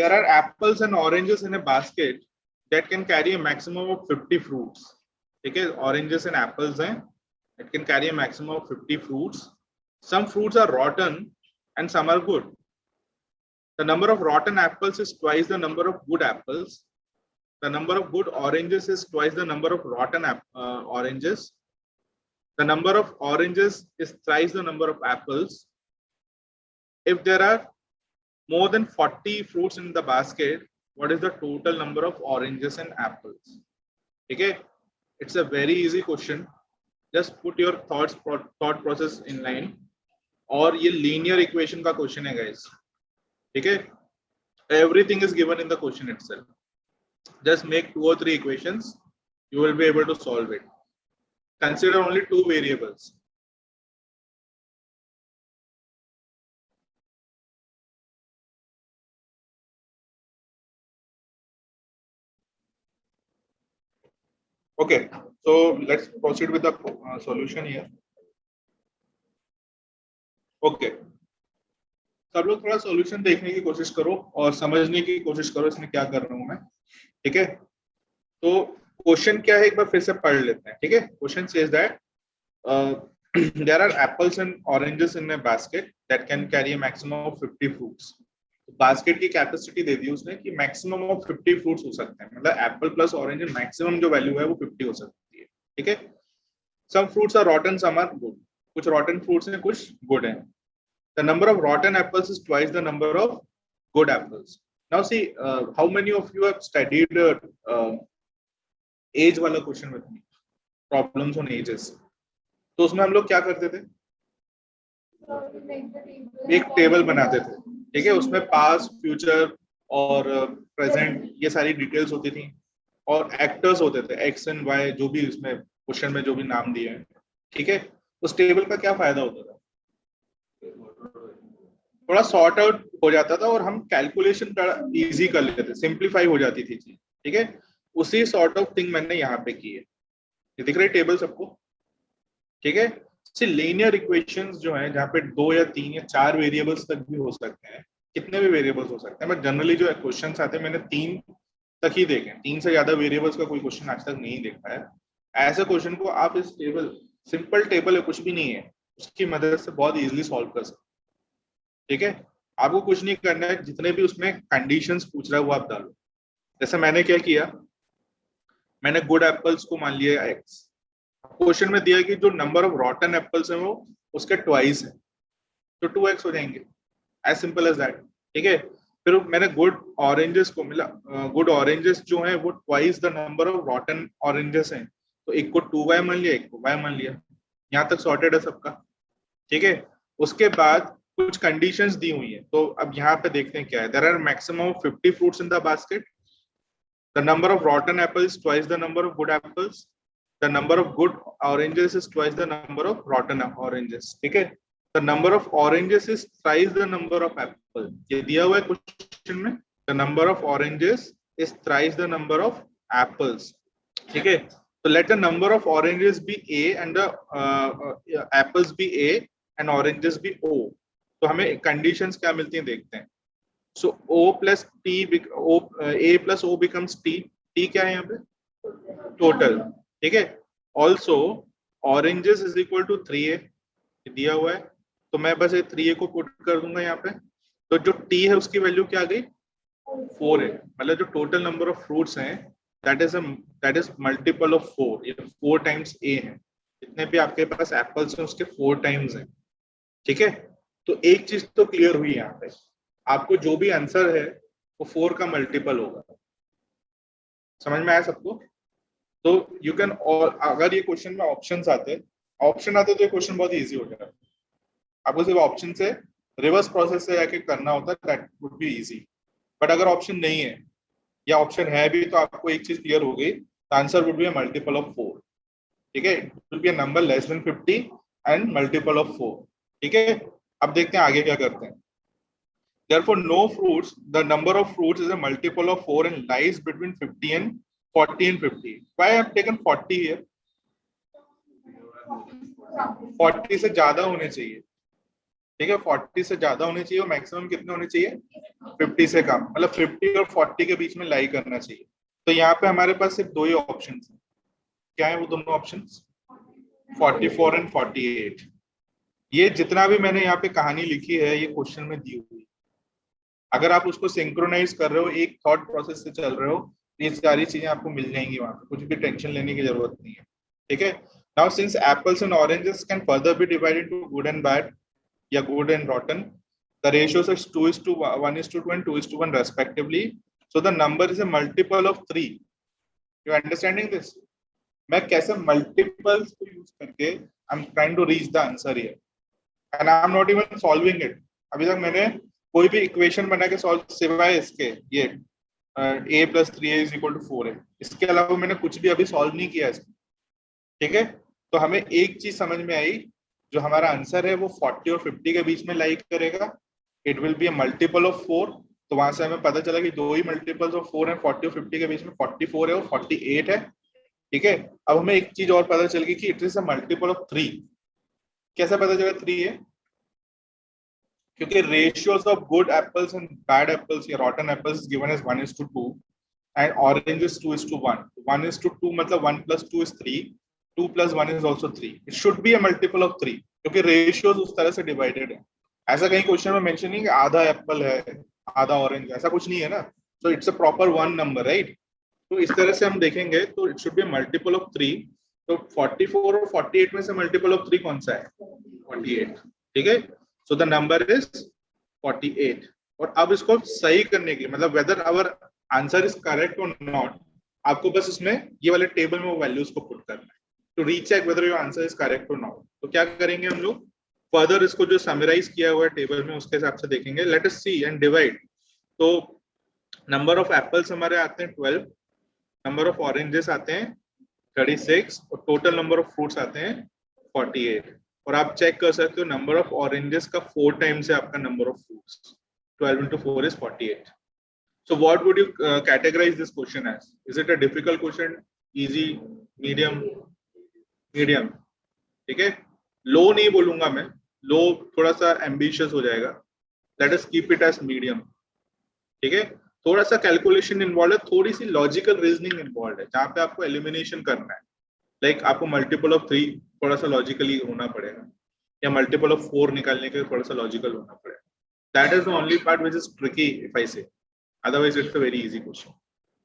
There are apples and oranges in a basket that can carry a maximum of 50 fruits. Okay, oranges and apples हैं, it can carry a maximum of 50 fruits. Some fruits are rotten and some are good. The number of rotten apples is twice the number of good apples. The number of good oranges is twice the number of rotten oranges. The number of oranges is thrice the number of apples. If there are more than 40 fruits in the basket, what is the total number of oranges and apples? Okay, it's a very easy question. Just put your thought process in line. और ये linear equation का question है guys. Okay, everything is given in the question itself. Just make 2 or 3 equations, you will be able to solve it. Consider only 2 variables. Okay, so let's proceed with the solution here. Okay, सब लोग थोड़ा solution देखने की कोशिश करो और समझने की कोशिश करो इसमें क्या कर रहा हूं मैं. ठीक है, तो क्वेश्चन क्या है एक बार फिर से पढ़ लेते हैं. ठीक है, question says that there are apples and oranges in a basket that can carry a maximum of 50 fruits. Basket की कैपेसिटी दे दी उसने कि मैक्सिमम ऑफ 50 फ्रूट्स हो सकते हैं, मतलब एप्पल प्लस ऑरेंज मैक्सिमम जो वैल्यू है वो 50 हो सकती है. ठीक है, some fruits are rotten some are good. कुछ रॉटन फ्रूट्स हैं कुछ गुड हैं. The number of rotten apples is twice the number of good apples. Now see how many of you have studied age वाला question with me, problems on ages. तो उसमें हम लोग क्या करते थे, एक टेबल बनाते थे. ठीक है, उसमें पास्ट फ्यूचर और प्रेजेंट ये सारी डिटेल्स होती थी और एक्टर्स होते थे एक्स एंड वाई, जो भी इसमें क्वेश्चन में जो भी नाम दिए हैं. ठीक है, उस टेबल का क्या फायदा होता था, थोड़ा सॉर्ट आउट हो जाता था और हम कैलकुलेशन इजी कर लेते थे, सिंप्लीफाई हो जाती थी चीज. ठीक है, उसी सॉर्ट ऑफ थिंग मैंने यहाँ पे की है. ये दिख रही टेबल सबको. ठीक है, लीनियर इक्वेशंस जो है जहाँ पे 2 या 3 या 4 वेरिएबल्स तक भी हो सकते हैं, कितने भी वेरिएबल्स हो सकते हैं, बट जनरली जो क्वेश्चंस आते हैं मैंने 3 तक ही देखे. 3 से ज्यादा वेरिएबल्स का कोई क्वेश्चन आज तक नहीं देखा है. ऐसे क्वेश्चन को आप इस टेबल, सिंपल टेबल है, कुछ भी नहीं है, उसकी मदद से बहुत इजीली सॉल्व कर सकते. ठीक है, आपको कुछ नहीं करना है, जितने भी उसमें कंडीशंस पूछ रहा है वो आप डालो. जैसे मैंने क्या किया, मैंने गुड एप्पल्स को मान लिया एक्स. क्वेश्चन में दिया कि जो नंबर ऑफ रॉटन एप्पल्स है वो उसके ट्वाइस है, तो 2x हो जाएंगे. As simple as that. ठीक है, फिर मैंने गुड ऑरेंजेस को मिला, गुड ऑरेंजेस जो है वो twice the number of रॉटन oranges हैं, तो एक को 2y मान लिया, एक को y मान लिया. यहाँ तक सॉर्टेड है सबका. ठीक है, उसके बाद कुछ कंडीशंस दी हुई है, तो अब यहाँ पे देखते हैं क्या है. There are maximum of 50 fruits in the basket. The number of rotten apples twice the number of good apples. The number of good oranges is twice the number of rotten oranges. ठीक है, the number of oranges is thrice the number of apple. ये दिया हुआ है question में. The number of oranges is thrice the number of apples. ठीक है, so let the number of oranges be A and the apples be A and oranges be O. तो हमें conditions क्या मिलती हैं देखते हैं. So O plus T, A plus O becomes T. T क्या है यहाँ पे, total. ठीक है, also oranges is equal to 3a दिया हुआ है, तो मैं बस ये 3a को पुट कर दूंगा यहाँ पे. तो जो t है उसकी वैल्यू क्या आ गई, 4 है. मतलब जो टोटल नंबर ऑफ फ्रूट्स हैं दैट इज मल्टीपल ऑफ 4. ये 4 टाइम्स a है. जितने भी आपके पास एप्पल्स हैं उसके 4 टाइम्स हैं. ठीक है, तो एक चीज तो क्लियर हुई यहाँ पे, आपको जो भी आंसर है वो 4 का मल्टीपल होगा. समझ में आया सबको. तो यू कैन, और अगर ये क्वेश्चन में ऑप्शंस आते तो ये क्वेश्चन बहुत इजी हो जाएगा. आपको सिर्फ ऑप्शन से रिवर्स प्रोसेस से जाके करना होता है, that would be easy. But अगर ऑप्शन नहीं है या ऑप्शन है भी तो आपको एक चीज क्लियर हो गई, the answer would be a multiple of 4. ठीक है, it will be a number less than 50 and multiple of 4. ठीक है, अब देखते हैं आगे क्या करते हैं. Therefore, no fruits, the number of fruits is a multiple of 4 and lies between 50 and 40 and 50. Why I have taken 40 here? 40 से ज्यादा होने चाहिए. ठीक है, 40 से ज्यादा होने चाहिए और मैक्सिमम कितने होने चाहिए, 50 से कम, मतलब 50 और 40 के बीच में लाई करना चाहिए। तो यहाँ पे हमारे पास सिर्फ दो ही ऑप्शन है, क्या है वो दोनों ऑप्शन, 44 एंड 48। ये जितना भी मैंने यहाँ पे कहानी लिखी है ये क्वेश्चन में दी हुई, अगर आप उसको सिंक्रोनाइज कर रहे हो, एक थॉट प्रोसेस से चल रहे हो, ये सारी चीजें आपको मिल जाएंगी वहां पे, कुछ भी टेंशन लेने की जरूरत नहीं है। ठीक है, now since apples and oranges can further be divided into good and bad या good and rotten, the ratios is 2:1 and 2:1 respectively, so the number is a multiple of 3. You understanding this? मैं कैसे multiples को use करके I'm trying to reach the answer here and I'm not even solving it. अभी तक मैंने कोई भी equation बना के सॉल्व सिवाय इसके, ये a + 3a = 4 है, इसके अलावा मैंने कुछ भी अभी सॉल्व नहीं किया इसको। ठीक है, तो हमें एक चीज समझ में आई, जो हमारा आंसर है वो 40 और 50 के बीच में लाई करेगा, it will be a multiple of 4। तो वहां से हमें पता चला कि दो ही मल्टीपल्स ऑफ 4 है, 40 और 50 के बीच में 44 है और 48 है। ठीक है, अब हमें एक चीज और पता चल गई कि it is a multiple of 3। कैसे पता चला 3 है, क्योंकि ratios of good apples and bad apples या rotten apples given as 1:2 and oranges 2:1। 1:2 मतलब 1 + 2 is 3, 2 + 1 is also 3। It should be a multiple of 3 क्योंकि रेशियोज उस तरह से डिवाइडेड है। ऐसा कहीं क्वेश्चन में मेंशन नहीं कि आधा एप्पल है आधा ऑरेंज, ऐसा कुछ नहीं है ना। So it's a proper one number, right. तो इस तरह से हम देखेंगे तो it should be multiple of 3। तो 44 और 48 में से मल्टीपल ऑफ 3 कौन सा है, 48। ठीक है, सो द नंबर इज 48। और अब इसको सही करने के लिए, मतलब whether our answer is correct और नॉट, आपको बस इसमें ये वाले टेबल में वो वैल्यूज को पुट करना है to recheck whether your answer is correct और नॉट। तो क्या करेंगे हम लोग, फर्दर इसको जो समराइज किया हुआ है टेबल में उसके हिसाब से देखेंगे। Let us see and divide. तो नंबर ऑफ एप्पल्स हमारे आते हैं 12, नंबर ऑफ ऑरेंजेस आते हैं 36 और टोटल नंबर ऑफ फ्रूट्स आते हैं 48। और आप चेक कर सकते हो नंबर ऑफ ऑरेंजेस का 4 टाइम्स है आपका number of fruits, 12 × 4 is 48. So what would you categorize this question as? Is it a difficult question, easy, medium? Medium. ठीक है, लो नहीं बोलूंगा मैं, लो थोड़ा सा एम्बिशियस हो जाएगा। Let us keep it as medium. ठीक है, थोड़ा सा कैलकुलेशन इन्वॉल्व है, थोड़ी सी लॉजिकल रीजनिंग इन्वॉल्व है, जहां पे आपको एलिमिनेशन करना है। लाइक आपको मल्टीपल ऑफ 3 थोड़ा सा लॉजिकली होना पड़ेगा, या मल्टीपल ऑफ 4 निकालने के थोड़ा सा लॉजिकल होना पड़ेगा। That is the only part which is tricky if I say, otherwise it's a very easy question.